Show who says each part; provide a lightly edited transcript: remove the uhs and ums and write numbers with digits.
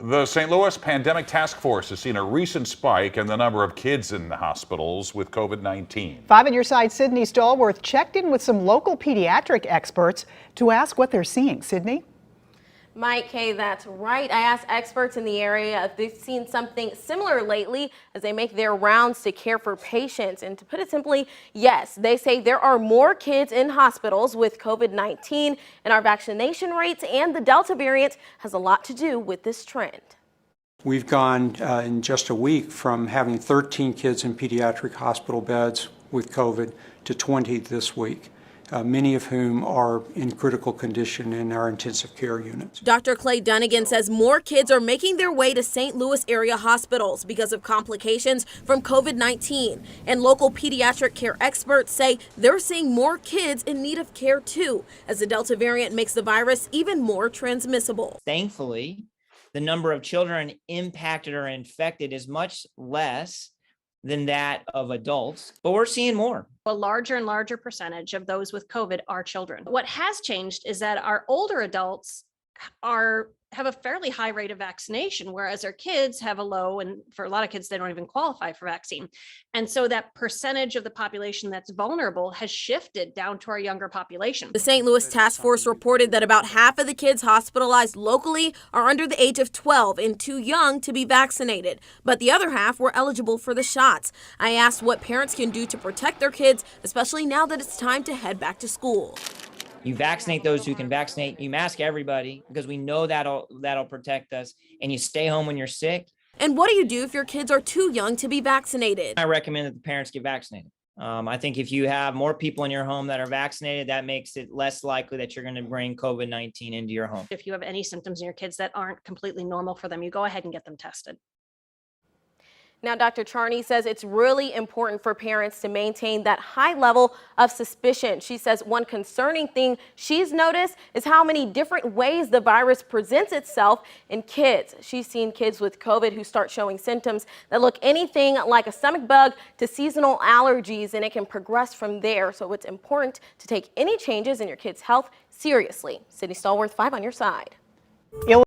Speaker 1: The St. Louis Pandemic Task Force has seen a recent spike in the number of kids in the hospitals with COVID-19.
Speaker 2: 5 on your side, Sydney Stallworth checked in with some local pediatric experts to ask what they're seeing. Sydney?
Speaker 3: Mike K., that's right. I asked experts in the area if they've seen something similar lately as they make their rounds to care for patients. And to put it simply, yes, they say there are more kids in hospitals with COVID-19, and our vaccination rates and the Delta variant has a lot to do with this trend.
Speaker 4: We've gone in just a week from having 13 kids in pediatric hospital beds with COVID to 20 this week. Many of whom are in critical condition in our intensive care units.
Speaker 3: Dr. Clay Dunagan says more kids are making their way to St. Louis area hospitals because of complications from COVID-19. And local pediatric care experts say they're seeing more kids in need of care too, as the Delta variant makes the virus even more transmissible.
Speaker 5: Thankfully, the number of children impacted or infected is much less than that of adults, but we're seeing more.
Speaker 6: A larger and larger percentage of those with COVID are children. What has changed is that our older adults have a fairly high rate of vaccination, whereas our kids have a low, and for a lot of kids, they don't even qualify for vaccine. And so that percentage of the population that's vulnerable has shifted down to our younger population.
Speaker 3: The St. Louis Task Force reported that about half of the kids hospitalized locally are under the age of 12 and too young to be vaccinated, but the other half were eligible for the shots. I asked what parents can do to protect their kids, especially now that it's time to head back to school.
Speaker 5: You vaccinate those who can vaccinate, you mask everybody because we know that'll protect us, and you stay home when you're sick.
Speaker 3: And what do you do if your kids are too young to be vaccinated?
Speaker 5: I recommend that the parents get vaccinated. I think if you have more people in your home that are vaccinated, that makes it less likely that you're going to bring COVID-19 into your home.
Speaker 6: If you have any symptoms in your kids that aren't completely normal for them, you go ahead and get them tested.
Speaker 3: Now, Dr. Charney says it's really important for parents to maintain that high level of suspicion. She says one concerning thing she's noticed is how many different ways the virus presents itself in kids. She's seen kids with COVID who start showing symptoms that look anything like a stomach bug to seasonal allergies, and it can progress from there. So it's important to take any changes in your kids' health seriously. Sydney Stallworth, 5 on your side.